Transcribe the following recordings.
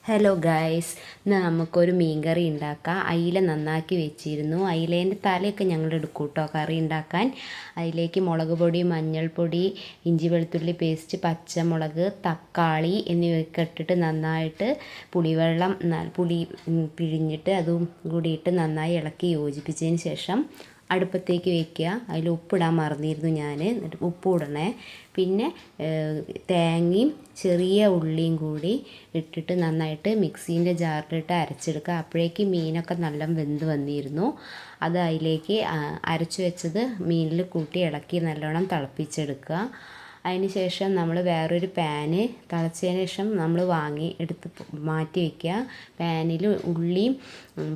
Hello guys, ഇന്ന് നമുക്കൊരു മീൻ കറി ഉണ്ടാക്കാം. അയില നന്നാക്കി വെച്ചിരുന്നു. അയിലേൻ്റെ തലയൊക്കെ ഞങ്ങൾ എടുക്കും കേട്ടോ കറി ഉണ്ടാക്കാൻ. അതിലേക്ക് മുളക് പൊടി, മഞ്ഞൾപ്പൊടി, ഇഞ്ചി വെളുത്തുള്ളി പേസ്റ്റ്, പച്ചമുളക്, തക്കാളി എന്നിവയൊക്കെ ഇട്ടിട്ട് നന്നായിട്ട് പുളി പിഴിഞ്ഞിട്ട് അതും കൂടിയിട്ട് നന്നായി ഇളക്കി യോജിപ്പിച്ചതിന് ശേഷം അടുപ്പത്തേക്ക് വയ്ക്കുക. അതിൽ ഉപ്പിടാൻ മറന്നിരുന്നു ഞാൻ. എന്നിട്ട് ഉപ്പ് ഇടണേ. പിന്നെ തേങ്ങയും ചെറിയ ഉള്ളിയും കൂടി ഇട്ടിട്ട് നന്നായിട്ട് മിക്സീൻ്റെ ജാറിലിട്ട് അരച്ചെടുക്കുക. അപ്പോഴേക്ക് മീനൊക്കെ നല്ല വെന്ത് വന്നിരുന്നു. അത് അതിലേക്ക് അരച്ചു വെച്ചത് മീനിൽ കൂട്ടി ഇളക്കി നല്ലോണം തിളപ്പിച്ചെടുക്കുക. അതിന് ശേഷം നമ്മൾ വേറൊരു പാന് തിളച്ചതിന് ശേഷം നമ്മൾ എടുത്ത് മാറ്റി വയ്ക്കുക. പാനിൽ ഉള്ളിയും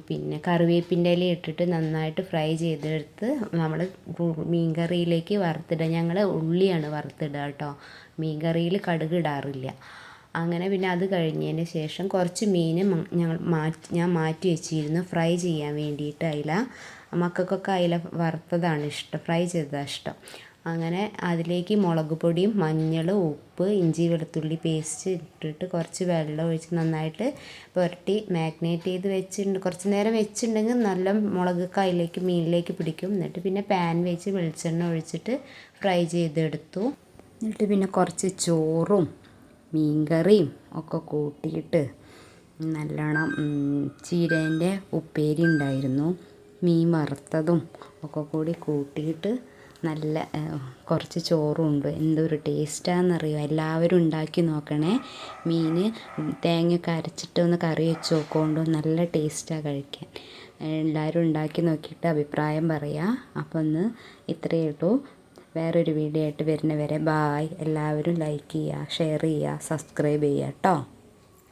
പിന്നെ കറിവേപ്പിൻ്റെ ഇല ഇട്ടിട്ട് നന്നായിട്ട് ഫ്രൈ ചെയ്തെടുത്ത് നമ്മൾ മീൻ കറിയിലേക്ക് വറുത്തിടുക. ഞങ്ങൾ ഉള്ളിയാണ് വറുത്തിടുക കേട്ടോ, മീൻ കറിയിൽ കടുക് ഇടാറില്ല. അങ്ങനെ പിന്നെ അത് കഴിഞ്ഞതിന് ശേഷം കുറച്ച് മീൻ ഞാൻ മാറ്റി വെച്ചിരുന്നു ഫ്രൈ ചെയ്യാൻ വേണ്ടിയിട്ട്. അയില മക്കൾക്കൊക്കെ അയില വറുത്തതാണ് ഇഷ്ടം, ഫ്രൈ ചെയ്തതാണ് ഇഷ്ടം. അങ്ങനെ അതിലേക്ക് മുളക് പൊടിയും മഞ്ഞൾ, ഉപ്പ്, ഇഞ്ചി വെളുത്തുള്ളി പേസ്റ്റ് ഇട്ടിട്ട് കുറച്ച് വെള്ളം ഒഴിച്ച് നന്നായിട്ട് പുരട്ടി മാഗ്നേറ്റ് ചെയ്ത് വെച്ചിട്ടുണ്ട്. കുറച്ച് നേരം വെച്ചിട്ടുണ്ടെങ്കിൽ നല്ല മുളകൊക്കെ അതിലേക്ക് മീനിലേക്ക് പിടിക്കും. എന്നിട്ട് പിന്നെ പാൻ വെച്ച് വെളിച്ചെണ്ണ ഒഴിച്ചിട്ട് ഫ്രൈ ചെയ്തെടുത്തു. എന്നിട്ട് പിന്നെ കുറച്ച് ചോറും മീൻ കറിയും ഒക്കെ കൂട്ടിയിട്ട് നല്ലോണം ചീരേൻ്റെ ഉപ്പേരി ഉണ്ടായിരുന്നു, മീൻ വറുത്തതും ഒക്കെ കൂടി കൂട്ടിയിട്ട് നല്ല കുറച്ച് ചോറും ഉണ്ട്. എന്തൊരു ടേസ്റ്റാണെന്നറിയോ, എല്ലാവരും ഉണ്ടാക്കി നോക്കണേ. മീൻ തേങ്ങയൊക്കെ അരച്ചിട്ടൊന്ന് കറി വെച്ച് നോക്കുകൊണ്ട് നല്ല ടേസ്റ്റാണ് കഴിക്കാൻ. എല്ലാവരും ഉണ്ടാക്കി നോക്കിയിട്ട് അഭിപ്രായം പറയുക. അപ്പോൾ ഒന്ന് ഇത്രയേ ഉള്ളൂ. വേറൊരു വീഡിയോ ആയിട്ട് വരുന്നവരെ ബായ്. എല്ലാവരും ലൈക്ക് ചെയ്യുക, ഷെയർ ചെയ്യുക, സബ്സ്ക്രൈബ് ചെയ്യുക കേട്ടോ.